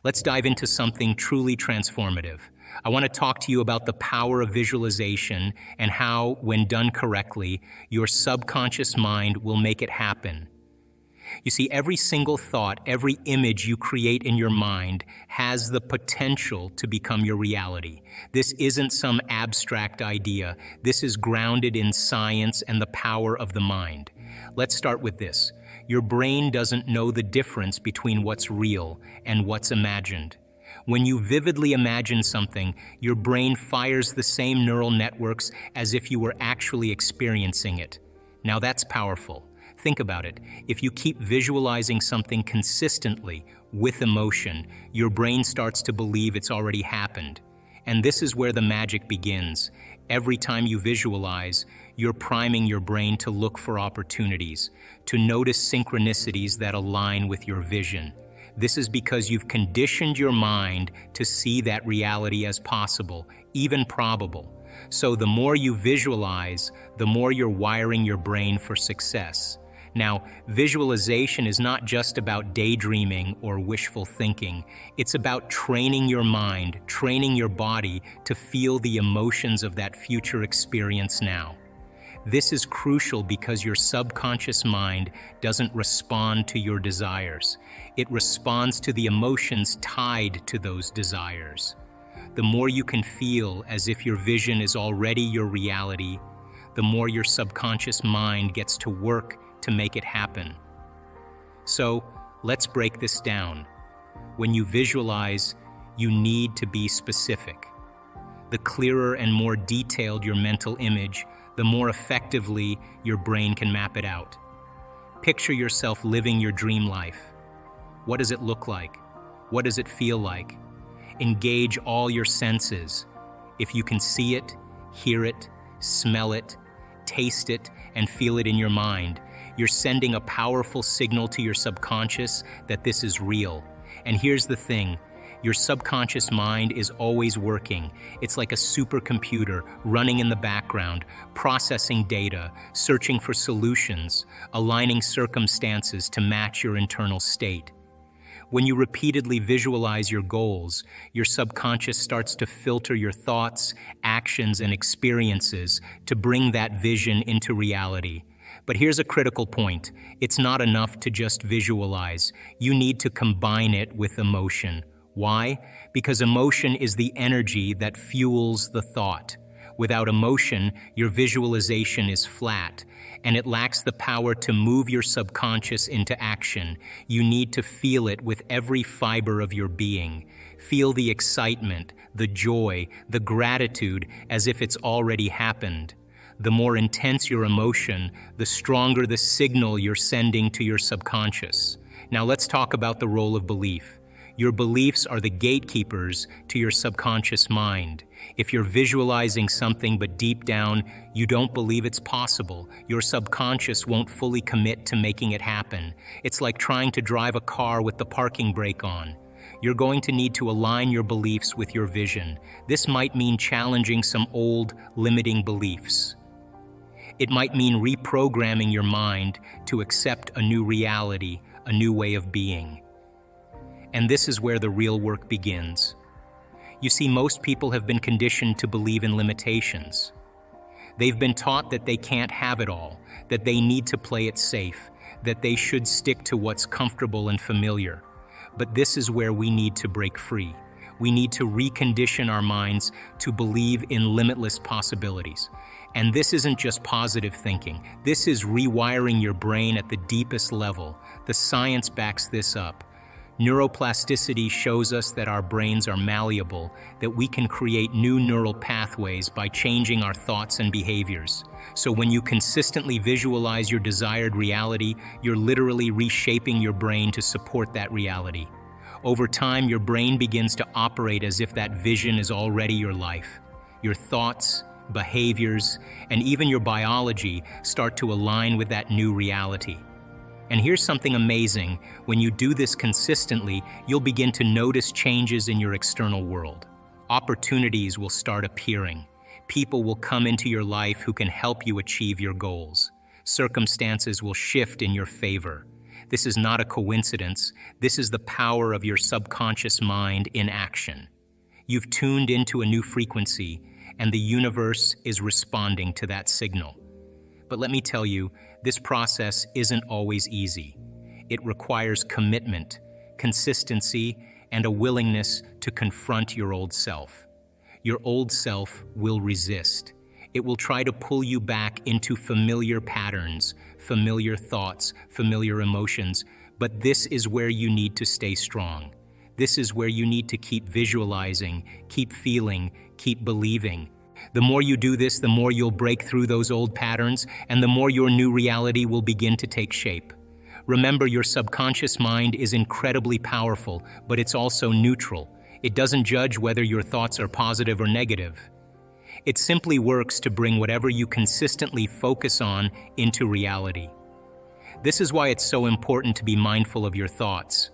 Let's dive into something truly transformative. I want to talk to you about the power of visualization and how, when done correctly, your subconscious mind will make it happen. You see, every single thought, every image you create in your mind has the potential to become your reality. This isn't some abstract idea. This is grounded in science and the power of the mind. Let's start with this. Your brain doesn't know the difference between what's real and what's imagined. When you vividly imagine something, your brain fires the same neural networks as if you were actually experiencing it. Now that's powerful. Think about it. If you keep visualizing something consistently with emotion, your brain starts to believe it's already happened. And this is where the magic begins. Every time you visualize, you're priming your brain to look for opportunities, to notice synchronicities that align with your vision. This is because you've conditioned your mind to see that reality as possible, even probable. So the more you visualize, the more you're wiring your brain for success. Now, visualization is not just about daydreaming or wishful thinking. It's about training your mind, training your body to feel the emotions of that future experience now. This is crucial because your subconscious mind doesn't respond to your desires. It responds to the emotions tied to those desires. The more you can feel as if your vision is already your reality, the more your subconscious mind gets to work to make it happen. So, let's break this down. When you visualize, you need to be specific. The clearer and more detailed your mental image, the more effectively your brain can map it out. Picture yourself living your dream life. What does it look like? What does it feel like? Engage all your senses. If you can see it, hear it, smell it, taste it, and feel it in your mind, you're sending a powerful signal to your subconscious that this is real. And here's the thing. Your subconscious mind is always working. It's like a supercomputer running in the background, processing data, searching for solutions, aligning circumstances to match your internal state. When you repeatedly visualize your goals, your subconscious starts to filter your thoughts, actions, and experiences to bring that vision into reality. But here's a critical point. It's not enough to just visualize. You need to combine it with emotion. Why? Because emotion is the energy that fuels the thought. Without emotion, your visualization is flat, and it lacks the power to move your subconscious into action. You need to feel it with every fiber of your being. Feel the excitement, the joy, the gratitude as if it's already happened. The more intense your emotion, the stronger the signal you're sending to your subconscious. Now let's talk about the role of belief. Your beliefs are the gatekeepers to your subconscious mind. If you're visualizing something but deep down you don't believe it's possible, your subconscious won't fully commit to making it happen. It's like trying to drive a car with the parking brake on. You're going to need to align your beliefs with your vision. This might mean challenging some old, limiting beliefs. It might mean reprogramming your mind to accept a new reality, a new way of being. And this is where the real work begins. You see, most people have been conditioned to believe in limitations. They've been taught that they can't have it all, that they need to play it safe, that they should stick to what's comfortable and familiar. But this is where we need to break free. We need to recondition our minds to believe in limitless possibilities. And this isn't just positive thinking. This is rewiring your brain at the deepest level. The science backs this up. Neuroplasticity shows us that our brains are malleable, that we can create new neural pathways by changing our thoughts and behaviors. So when you consistently visualize your desired reality, you're literally reshaping your brain to support that reality. Over time, your brain begins to operate as if that vision is already your life. Your thoughts, behaviors, and even your biology start to align with that new reality. And here's something amazing. When you do this consistently, you'll begin to notice changes in your external world. Opportunities will start appearing. People will come into your life who can help you achieve your goals. Circumstances will shift in your favor. This is not a coincidence. This is the power of your subconscious mind in action. You've tuned into a new frequency, and the universe is responding to that signal. But let me tell you, this process isn't always easy. It requires commitment, consistency, and a willingness to confront your old self. Your old self will resist. It will try to pull you back into familiar patterns, familiar thoughts, familiar emotions, but this is where you need to stay strong. This is where you need to keep visualizing, keep feeling, keep believing. The more you do this, the more you'll break through those old patterns, and the more your new reality will begin to take shape. Remember, your subconscious mind is incredibly powerful, but it's also neutral. It doesn't judge whether your thoughts are positive or negative. It simply works to bring whatever you consistently focus on into reality. This is why it's so important to be mindful of your thoughts.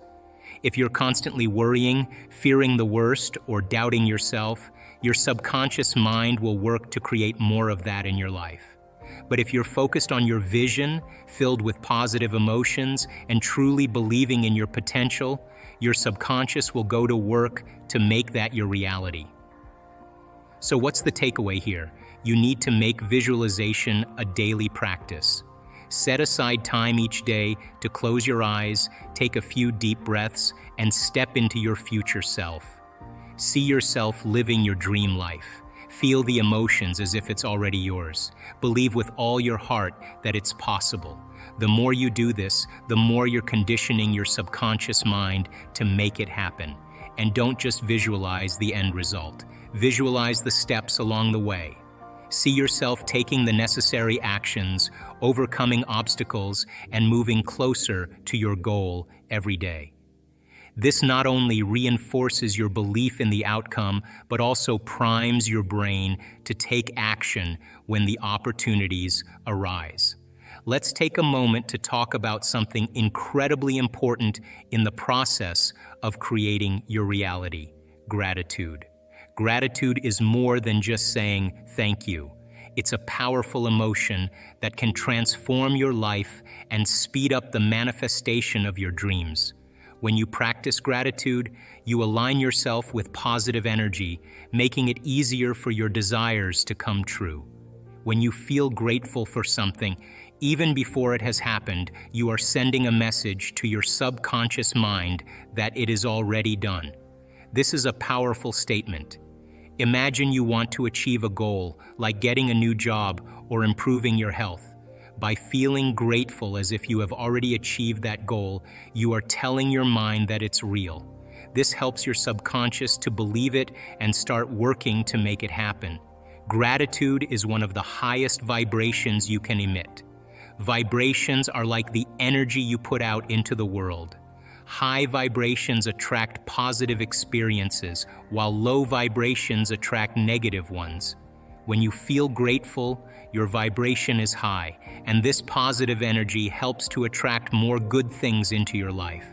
If you're constantly worrying, fearing the worst, or doubting yourself, your subconscious mind will work to create more of that in your life. But if you're focused on your vision, filled with positive emotions, and truly believing in your potential, your subconscious will go to work to make that your reality. So what's the takeaway here? You need to make visualization a daily practice. Set aside time each day to close your eyes, take a few deep breaths, and step into your future self. See yourself living your dream life. Feel the emotions as if it's already yours. Believe with all your heart that it's possible. The more you do this, the more you're conditioning your subconscious mind to make it happen. And don't just visualize the end result. Visualize the steps along the way. See yourself taking the necessary actions, overcoming obstacles, and moving closer to your goal every day. This not only reinforces your belief in the outcome, but also primes your brain to take action when the opportunities arise. Let's take a moment to talk about something incredibly important in the process of creating your reality: gratitude. Gratitude is more than just saying thank you. It's a powerful emotion that can transform your life and speed up the manifestation of your dreams. When you practice gratitude, you align yourself with positive energy, making it easier for your desires to come true. When you feel grateful for something, even before it has happened, you are sending a message to your subconscious mind that it is already done. This is a powerful statement. Imagine you want to achieve a goal, like getting a new job or improving your health. By feeling grateful as if you have already achieved that goal, you are telling your mind that it's real. This helps your subconscious to believe it and start working to make it happen. Gratitude is one of the highest vibrations you can emit. Vibrations are like the energy you put out into the world. High vibrations attract positive experiences, while low vibrations attract negative ones. When you feel grateful, your vibration is high, and this positive energy helps to attract more good things into your life.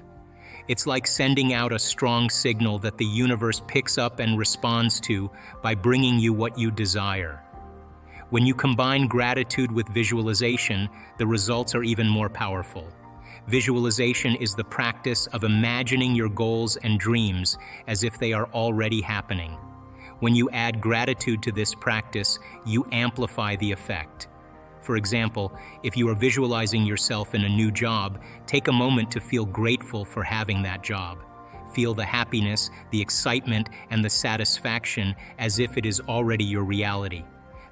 It's like sending out a strong signal that the universe picks up and responds to by bringing you what you desire. When you combine gratitude with visualization, the results are even more powerful. Visualization is the practice of imagining your goals and dreams as if they are already happening. When you add gratitude to this practice, you amplify the effect. For example, if you are visualizing yourself in a new job, take a moment to feel grateful for having that job. Feel the happiness, the excitement, and the satisfaction as if it is already your reality.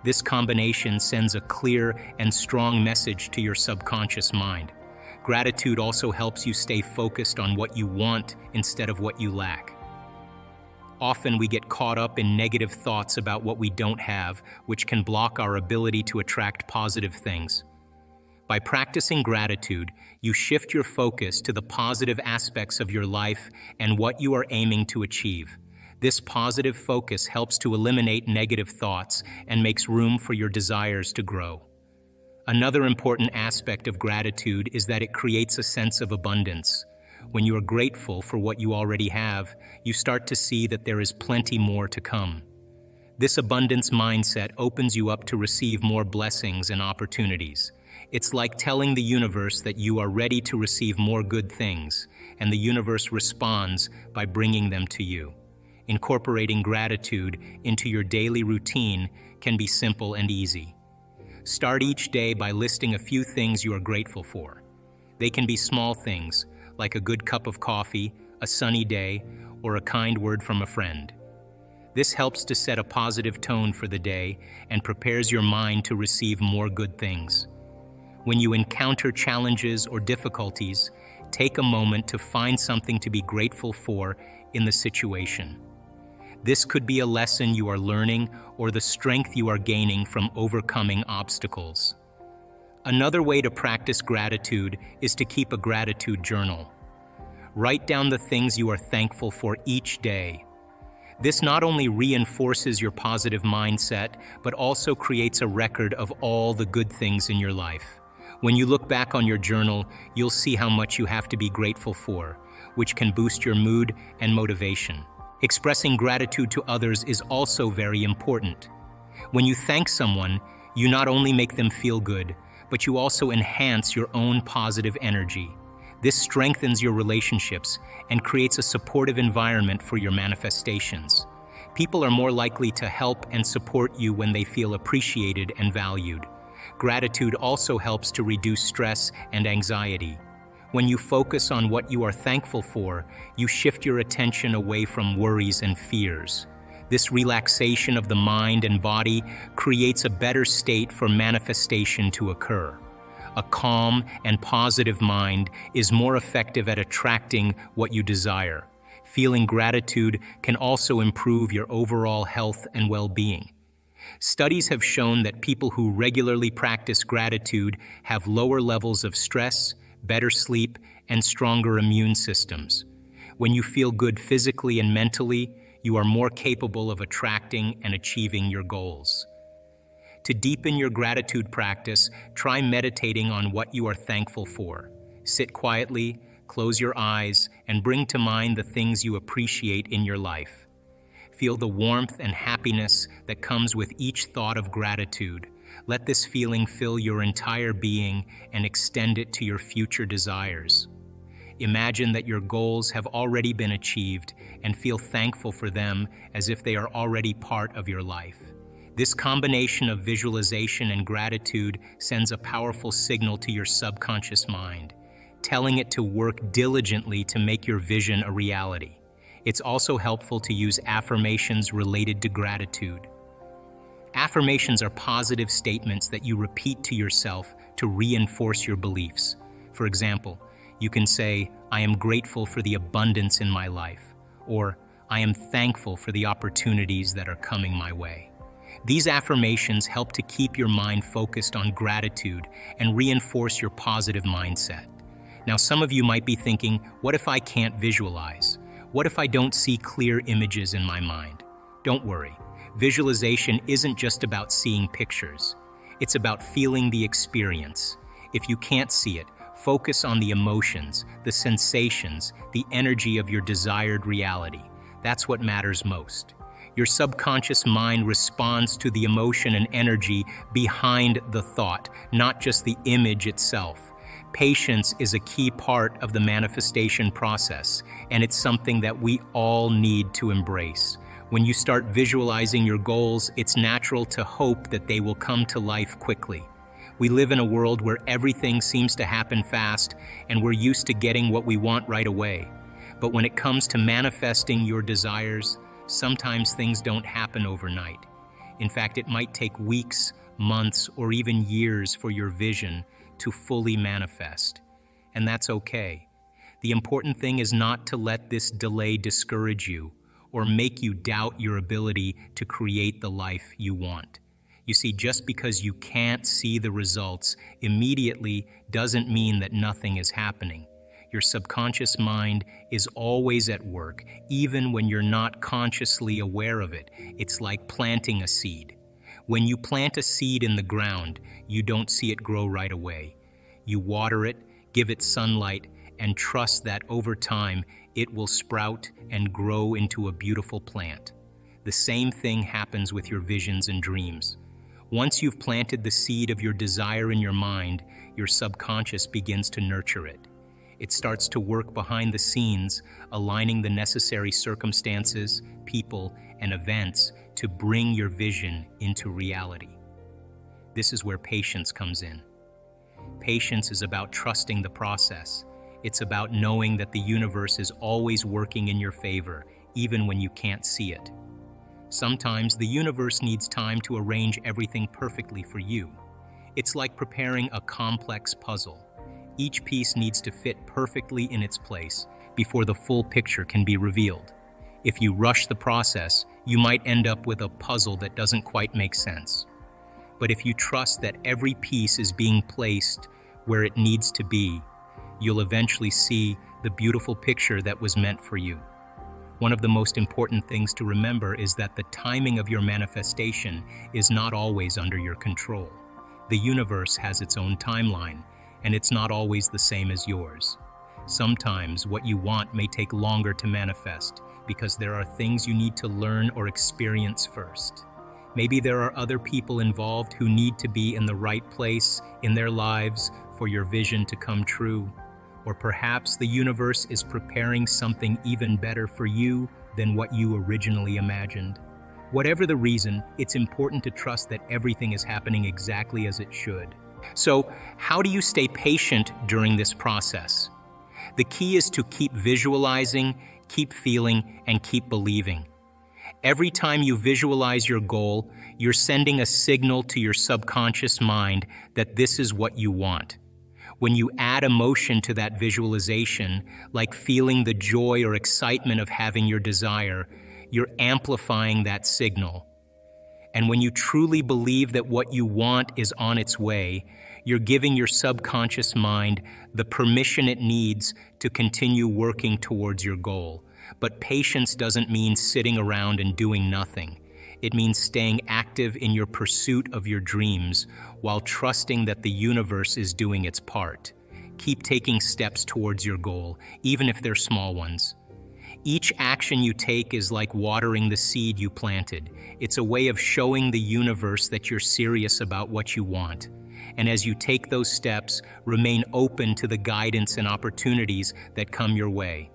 This combination sends a clear and strong message to your subconscious mind. Gratitude also helps you stay focused on what you want instead of what you lack. Often we get caught up in negative thoughts about what we don't have, which can block our ability to attract positive things. By practicing gratitude, you shift your focus to the positive aspects of your life and what you are aiming to achieve. This positive focus helps to eliminate negative thoughts and makes room for your desires to grow. Another important aspect of gratitude is that it creates a sense of abundance. When you are grateful for what you already have, you start to see that there is plenty more to come. This abundance mindset opens you up to receive more blessings and opportunities. It's like telling the universe that you are ready to receive more good things, and the universe responds by bringing them to you. Incorporating gratitude into your daily routine can be simple and easy. Start each day by listing a few things you are grateful for. They can be small things, like a good cup of coffee, a sunny day, or a kind word from a friend. This helps to set a positive tone for the day and prepares your mind to receive more good things. When you encounter challenges or difficulties, take a moment to find something to be grateful for in the situation. This could be a lesson you are learning or the strength you are gaining from overcoming obstacles. Another way to practice gratitude is to keep a gratitude journal. Write down the things you are thankful for each day. This not only reinforces your positive mindset, but also creates a record of all the good things in your life. When you look back on your journal, you'll see how much you have to be grateful for, which can boost your mood and motivation. Expressing gratitude to others is also very important. When you thank someone, you not only make them feel good, but you also enhance your own positive energy. This strengthens your relationships and creates a supportive environment for your manifestations. People are more likely to help and support you when they feel appreciated and valued. Gratitude also helps to reduce stress and anxiety. When you focus on what you are thankful for, you shift your attention away from worries and fears. This relaxation of the mind and body creates a better state for manifestation to occur. A calm and positive mind is more effective at attracting what you desire. Feeling gratitude can also improve your overall health and well-being. Studies have shown that people who regularly practice gratitude have lower levels of stress, better sleep, and stronger immune systems. When you feel good physically and mentally, you are more capable of attracting and achieving your goals. To deepen your gratitude practice, try meditating on what you are thankful for. Sit quietly, close your eyes, and bring to mind the things you appreciate in your life. Feel the warmth and happiness that comes with each thought of gratitude. Let this feeling fill your entire being and extend it to your future desires. Imagine that your goals have already been achieved and feel thankful for them as if they are already part of your life. This combination of visualization and gratitude sends a powerful signal to your subconscious mind, telling it to work diligently to make your vision a reality. It's also helpful to use affirmations related to gratitude. Affirmations are positive statements that you repeat to yourself to reinforce your beliefs. For example, you can say, "I am grateful for the abundance in my life," or "I am thankful for the opportunities that are coming my way." These affirmations help to keep your mind focused on gratitude and reinforce your positive mindset. Now, some of you might be thinking, what if I can't visualize? What if I don't see clear images in my mind? Don't worry. Visualization isn't just about seeing pictures. It's about feeling the experience. If you can't see it, focus on the emotions, the sensations, the energy of your desired reality. That's what matters most. Your subconscious mind responds to the emotion and energy behind the thought, not just the image itself. Patience is a key part of the manifestation process, and it's something that we all need to embrace. When you start visualizing your goals, it's natural to hope that they will come to life quickly. We live in a world where everything seems to happen fast, and we're used to getting what we want right away. But when it comes to manifesting your desires, sometimes things don't happen overnight. In fact, it might take weeks, months, or even years for your vision to fully manifest. And that's okay. The important thing is not to let this delay discourage you or make you doubt your ability to create the life you want. You see, just because you can't see the results immediately doesn't mean that nothing is happening. Your subconscious mind is always at work, even when you're not consciously aware of it. It's like planting a seed. When you plant a seed in the ground, you don't see it grow right away. You water it, give it sunlight, and trust that over time it will sprout and grow into a beautiful plant. The same thing happens with your visions and dreams. Once you've planted the seed of your desire in your mind, your subconscious begins to nurture it. It starts to work behind the scenes, aligning the necessary circumstances, people, and events to bring your vision into reality. This is where patience comes in. Patience is about trusting the process. It's about knowing that the universe is always working in your favor, even when you can't see it. Sometimes the universe needs time to arrange everything perfectly for you. It's like preparing a complex puzzle. Each piece needs to fit perfectly in its place before the full picture can be revealed. If you rush the process, you might end up with a puzzle that doesn't quite make sense. But if you trust that every piece is being placed where it needs to be, you'll eventually see the beautiful picture that was meant for you. One of the most important things to remember is that the timing of your manifestation is not always under your control. The universe has its own timeline, and it's not always the same as yours. Sometimes what you want may take longer to manifest because there are things you need to learn or experience first. Maybe there are other people involved who need to be in the right place in their lives for your vision to come true. Or perhaps the universe is preparing something even better for you than what you originally imagined. Whatever the reason, it's important to trust that everything is happening exactly as it should. So, how do you stay patient during this process? The key is to keep visualizing, keep feeling, and keep believing. Every time you visualize your goal, you're sending a signal to your subconscious mind that this is what you want. When you add emotion to that visualization, like feeling the joy or excitement of having your desire, you're amplifying that signal. And when you truly believe that what you want is on its way, you're giving your subconscious mind the permission it needs to continue working towards your goal. But patience doesn't mean sitting around and doing nothing. It means staying active in your pursuit of your dreams while trusting that the universe is doing its part. Keep taking steps towards your goal, even if they're small ones. Each action you take is like watering the seed you planted. It's a way of showing the universe that you're serious about what you want. And as you take those steps, remain open to the guidance and opportunities that come your way.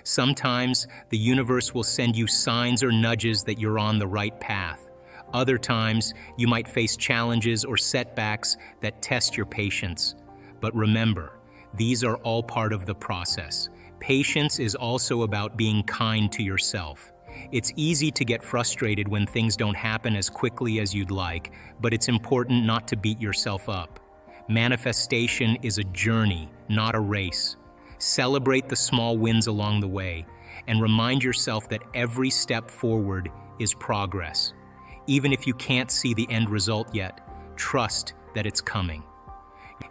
Sometimes the universe will send you signs or nudges that you're on the right path. Other times, you might face challenges or setbacks that test your patience. But remember, these are all part of the process. Patience is also about being kind to yourself. It's easy to get frustrated when things don't happen as quickly as you'd like, but it's important not to beat yourself up. Manifestation is a journey, not a race. Celebrate the small wins along the way, and remind yourself that every step forward is progress. Even if you can't see the end result yet, trust that it's coming.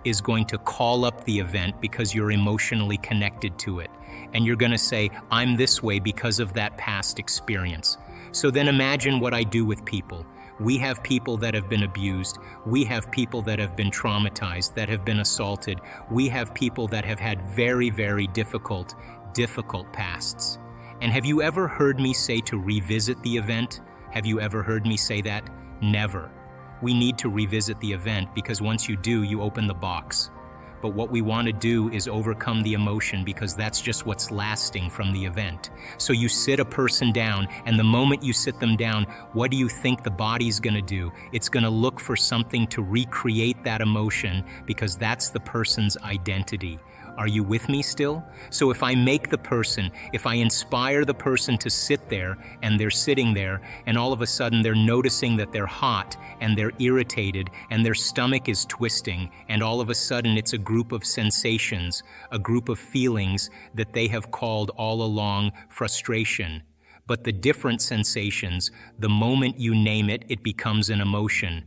Is going to call up the event because you're emotionally connected to it. And you're going to say, I'm this way because of that past experience. So then imagine what I do with people. We have people that have been abused. We have people that have been traumatized, that have been assaulted. We have people that have had very, very difficult pasts. And have you ever heard me say to revisit the event? Have you ever heard me say that? Never. We need to revisit the event because once you do, you open the box. But what we want to do is overcome the emotion because that's just what's lasting from the event. So you sit a person down, and the moment you sit them down, what do you think the body's going to do? It's going to look for something to recreate that emotion because that's the person's identity. Are you with me still? So if I inspire the person to sit there, and they're sitting there, and all of a sudden they're noticing that they're hot, and they're irritated, and their stomach is twisting, and all of a sudden it's a group of sensations, a group of feelings that they have called all along frustration. But the different sensations, the moment you name it, it becomes an emotion.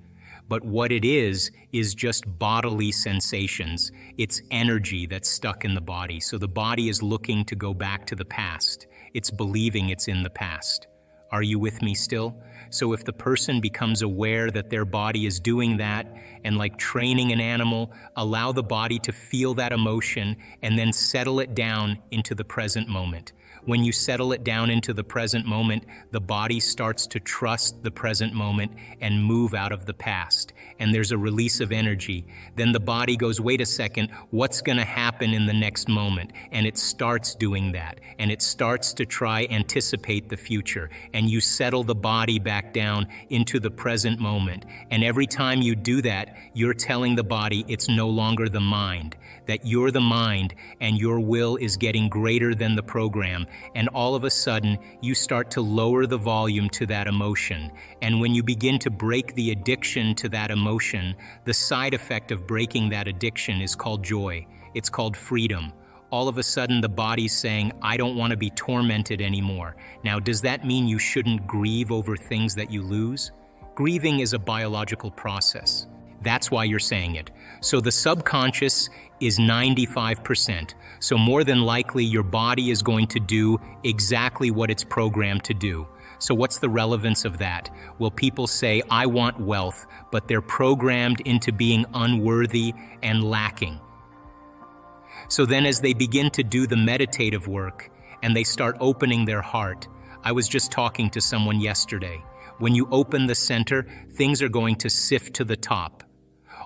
But what it is just bodily sensations. It's energy that's stuck in the body. So the body is looking to go back to the past. It's believing it's in the past. Are you with me still? So if the person becomes aware that their body is doing that, and like training an animal, allow the body to feel that emotion and then settle it down into the present moment. When you settle it down into the present moment, the body starts to trust the present moment and move out of the past. And there's a release of energy. Then the body goes, wait a second, what's going to happen in the next moment? And it starts doing that. And it starts to try anticipate the future. And you settle the body back down into the present moment. And every time you do that, you're telling the body it's no longer the mind, that you're the mind and your will is getting greater than the program. And all of a sudden, you start to lower the volume to that emotion. And when you begin to break the addiction to that emotion, the side effect of breaking that addiction is called joy. It's called freedom. All of a sudden, the body's saying, I don't want to be tormented anymore. Now, does that mean you shouldn't grieve over things that you lose? Grieving is a biological process. That's why you're saying it. So the subconscious is 95%. So more than likely, your body is going to do exactly what it's programmed to do. So what's the relevance of that? Well, people say, I want wealth, but they're programmed into being unworthy and lacking. So then as they begin to do the meditative work and they start opening their heart, I was just talking to someone yesterday. When you open the center, things are going to sift to the top.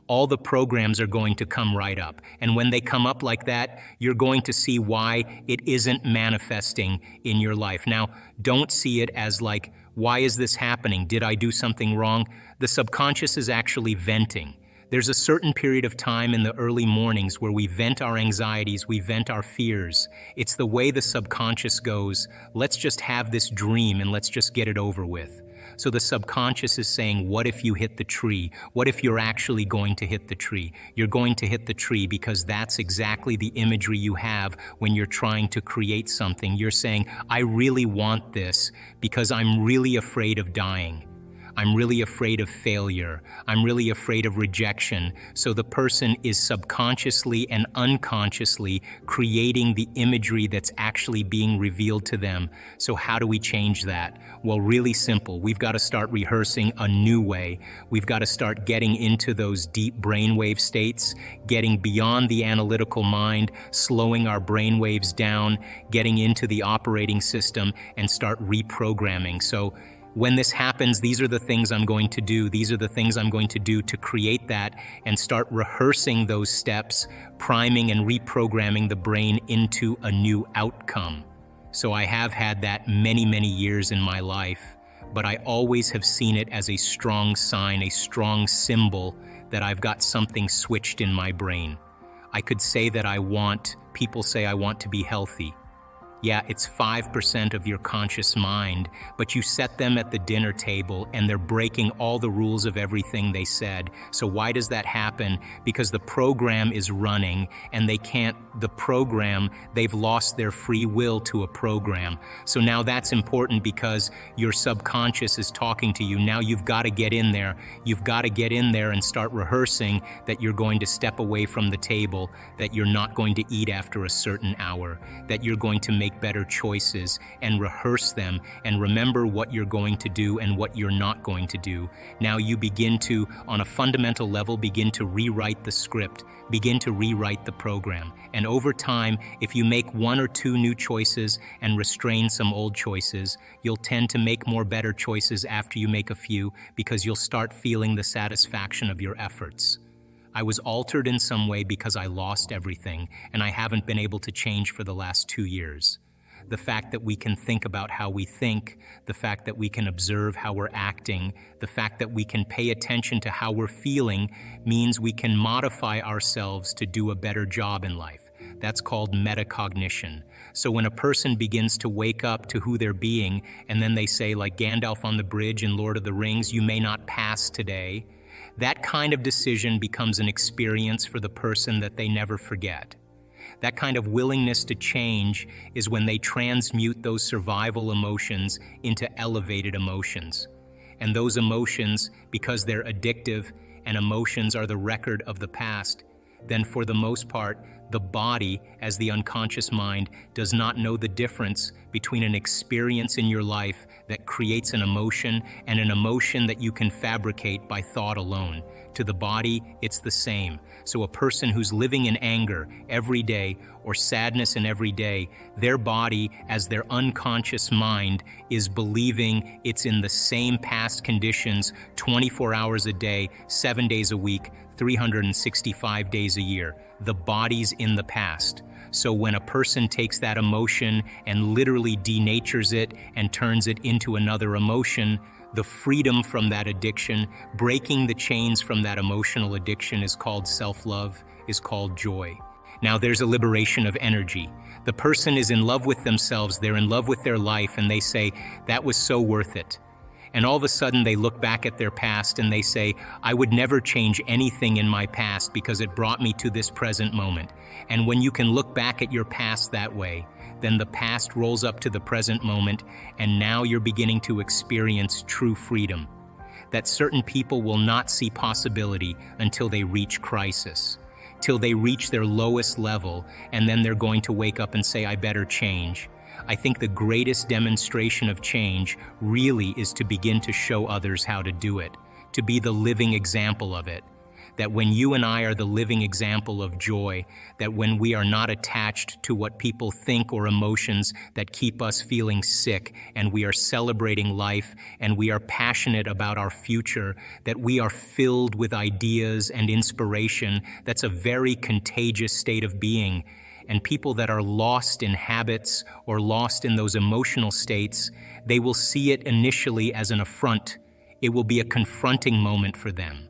All the programs are going to come right up. And when they come up like that, you're going to see why it isn't manifesting in your life. Now, don't see it as like, why is this happening? Did I do something wrong? The subconscious is actually venting. There's a certain period of time in the early mornings where we vent our anxieties, we vent our fears. It's the way the subconscious goes, let's just have this dream and let's just get it over with. So the subconscious is saying, what if you hit the tree? What if you're actually going to hit the tree? You're going to hit the tree because that's exactly the imagery you have when you're trying to create something. You're saying, I really want this because I'm really afraid of dying. I'm really afraid of failure. I'm really afraid of rejection. So the person is subconsciously and unconsciously creating the imagery that's actually being revealed to them. So how do we change that? Well, really simple. We've got to start rehearsing a new way. We've got to start getting into those deep brainwave states, getting beyond the analytical mind, slowing our brainwaves down, getting into the operating system and start reprogramming. So when this happens, these are the things I'm going to do. These are the things I'm going to do to create that and start rehearsing those steps, priming and reprogramming the brain into a new outcome. So I have had that many, many years in my life, but I always have seen it as a strong sign, a strong symbol that I've got something switched in my brain. I could say that people say I want to be healthy. Yeah, it's 5% of your conscious mind, but you set them at the dinner table and they're breaking all the rules of everything they said. So why does that happen? Because the program is running and they've lost their free will to a program. So now that's important because your subconscious is talking to you. Now you've got to get in there. You've got to get in there and start rehearsing that you're going to step away from the table, that you're not going to eat after a certain hour, that you're going to make better choices and rehearse them and remember what you're going to do and what you're not going to do. Now you begin to, on a fundamental level, begin to rewrite the script, begin to rewrite the program. And over time, if you make one or two new choices and restrain some old choices, you'll tend to make more better choices after you make a few because you'll start feeling the satisfaction of your efforts. I was altered in some way because I lost everything, and I haven't been able to change for the last 2 years. The fact that we can think about how we think, the fact that we can observe how we're acting, the fact that we can pay attention to how we're feeling means we can modify ourselves to do a better job in life. That's called metacognition. So when a person begins to wake up to who they're being, and then they say, like Gandalf on the bridge in Lord of the Rings, you may not pass today, that kind of decision becomes an experience for the person that they never forget. That kind of willingness to change is when they transmute those survival emotions into elevated emotions. And those emotions, because they're addictive and emotions are the record of the past, then for the most part, the body, as the unconscious mind, does not know the difference between an experience in your life that creates an emotion, and an emotion that you can fabricate by thought alone. To the body, it's the same. So a person who's living in anger every day or sadness in every day, their body, as their unconscious mind, is believing it's in the same past conditions 24 hours a day, 7 days a week, 365 days a year. The body's in the past. So when a person takes that emotion and literally denatures it and turns it into another emotion, the freedom from that addiction, breaking the chains from that emotional addiction is called self-love, is called joy. Now there's a liberation of energy. The person is in love with themselves, they're in love with their life, and they say, that was so worth it. And all of a sudden they look back at their past and they say, I would never change anything in my past because it brought me to this present moment. And when you can look back at your past that way, then the past rolls up to the present moment, and now you're beginning to experience true freedom. That certain people will not see possibility until they reach crisis, till they reach their lowest level, and then they're going to wake up and say, I better change. I think the greatest demonstration of change really is to begin to show others how to do it, to be the living example of it. That when you and I are the living example of joy, that when we are not attached to what people think or emotions that keep us feeling sick, and we are celebrating life and we are passionate about our future, that we are filled with ideas and inspiration, that's a very contagious state of being. And people that are lost in habits or lost in those emotional states, they will see it initially as an affront. It will be a confronting moment for them.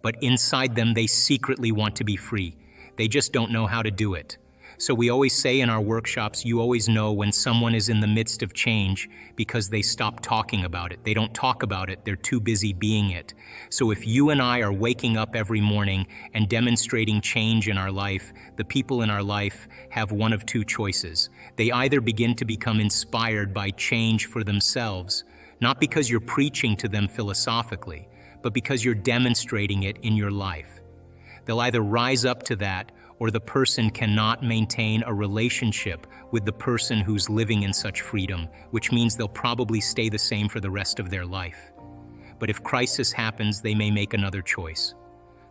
But inside them, they secretly want to be free. They just don't know how to do it. So we always say in our workshops, you always know when someone is in the midst of change because they stop talking about it. They don't talk about it, they're too busy being it. So if you and I are waking up every morning and demonstrating change in our life, the people in our life have one of two choices. They either begin to become inspired by change for themselves, not because you're preaching to them philosophically, but because you're demonstrating it in your life. They'll either rise up to that, or the person cannot maintain a relationship with the person who's living in such freedom, which means they'll probably stay the same for the rest of their life. But if crisis happens, they may make another choice.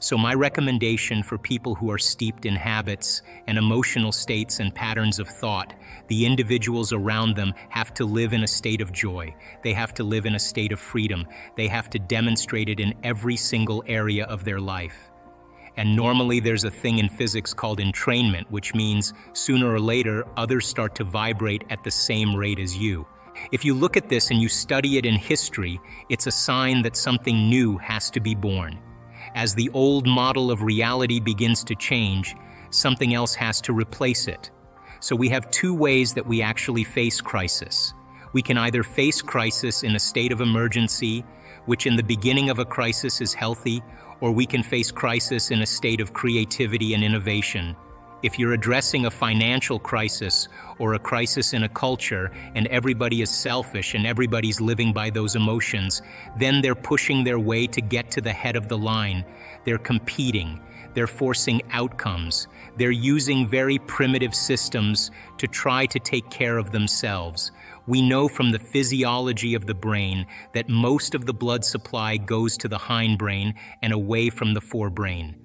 So my recommendation for people who are steeped in habits and emotional states and patterns of thought, the individuals around them have to live in a state of joy. They have to live in a state of freedom. They have to demonstrate it in every single area of their life. And normally there's a thing in physics called entrainment, which means sooner or later, others start to vibrate at the same rate as you. If you look at this and you study it in history, it's a sign that something new has to be born. As the old model of reality begins to change, something else has to replace it. So we have two ways that we actually face crisis. We can either face crisis in a state of emergency, which in the beginning of a crisis is healthy, or we can face crisis in a state of creativity and innovation. If you're addressing a financial crisis or a crisis in a culture and everybody is selfish and everybody's living by those emotions, then they're pushing their way to get to the head of the line. They're competing. They're forcing outcomes. They're using very primitive systems to try to take care of themselves. We know from the physiology of the brain that most of the blood supply goes to the hindbrain and away from the forebrain.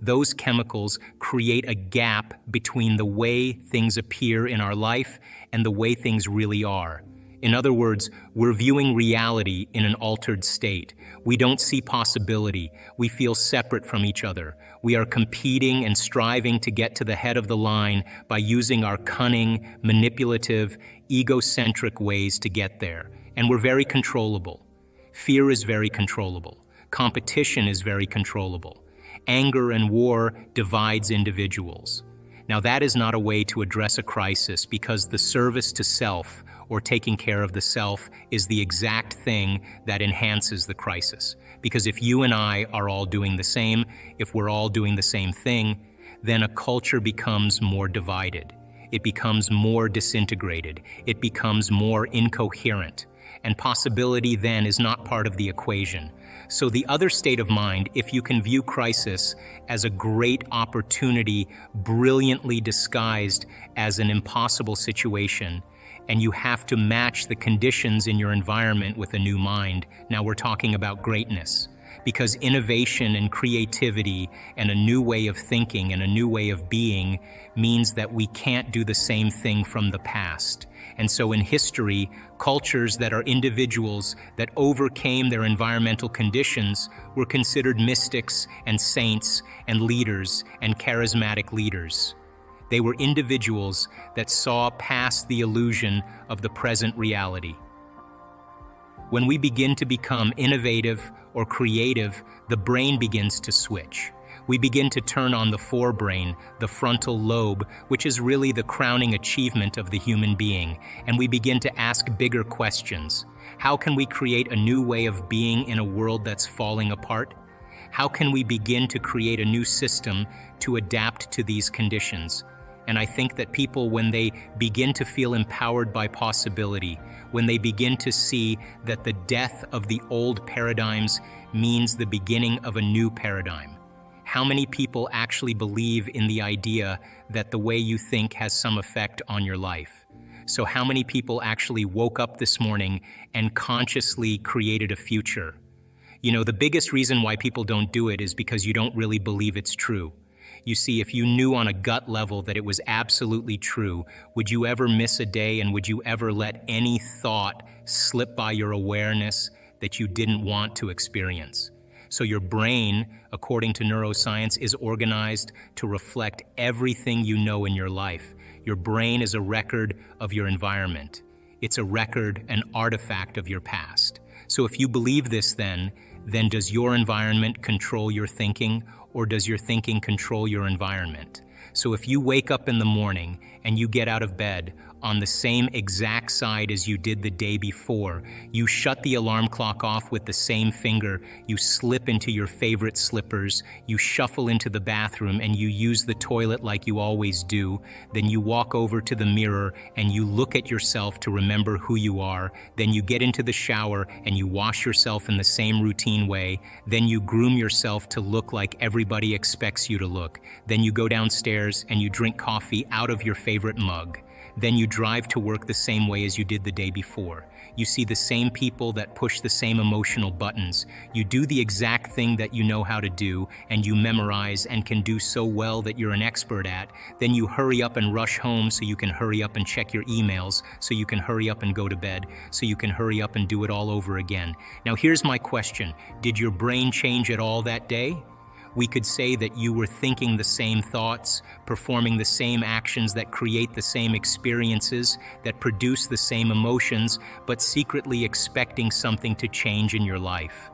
Those chemicals create a gap between the way things appear in our life and the way things really are. In other words, we're viewing reality in an altered state. We don't see possibility. We feel separate from each other. We are competing and striving to get to the head of the line by using our cunning, manipulative, egocentric ways to get there. And we're very controllable. Fear is very controllable. Competition is very controllable. Anger and war divides individuals. Now that is not a way to address a crisis, because the service to self, or taking care of the self, is the exact thing that enhances the crisis. Because if you and I are all doing the same, if we're all doing the same thing, then a culture becomes more divided. It becomes more disintegrated. It becomes more incoherent. And possibility then is not part of the equation. So the other state of mind, if you can view crisis as a great opportunity brilliantly disguised as an impossible situation, and you have to match the conditions in your environment with a new mind. Now we're talking about greatness, because innovation and creativity and a new way of thinking and a new way of being means that we can't do the same thing from the past. And so in history, cultures that are individuals that overcame their environmental conditions were considered mystics and saints and leaders and charismatic leaders. They were individuals that saw past the illusion of the present reality. When we begin to become innovative or creative, the brain begins to switch. We begin to turn on the forebrain, the frontal lobe, which is really the crowning achievement of the human being, and we begin to ask bigger questions. How can we create a new way of being in a world that's falling apart? How can we begin to create a new system to adapt to these conditions? And I think that people, when they begin to feel empowered by possibility, when they begin to see that the death of the old paradigms means the beginning of a new paradigm. How many people actually believe in the idea that the way you think has some effect on your life? So how many people actually woke up this morning and consciously created a future? You know, the biggest reason why people don't do it is because you don't really believe it's true. You see, if you knew on a gut level that it was absolutely true, would you ever miss a day, and would you ever let any thought slip by your awareness that you didn't want to experience? So your brain, according to neuroscience, is organized to reflect everything you know in your life. Your brain is a record of your environment. It's a record, an artifact of your past. So if you believe this, then does your environment control your thinking, or does your thinking control your environment? So if you wake up in the morning and you get out of bed on the same exact side as you did the day before, you shut the alarm clock off with the same finger, you slip into your favorite slippers, you shuffle into the bathroom and you use the toilet like you always do, then you walk over to the mirror and you look at yourself to remember who you are, then you get into the shower and you wash yourself in the same routine way, then you groom yourself to look like everybody expects you to look, then you go downstairs and you drink coffee out of your favorite mug. Then you drive to work the same way as you did the day before. You see the same people that push the same emotional buttons. You do the exact thing that you know how to do, and you memorize and can do so well that you're an expert at. Then you hurry up and rush home so you can hurry up and check your emails, so you can hurry up and go to bed, so you can hurry up and do it all over again. Now here's my question. Did your brain change at all that day? We could say that you were thinking the same thoughts, performing the same actions that create the same experiences, that produce the same emotions, but secretly expecting something to change in your life.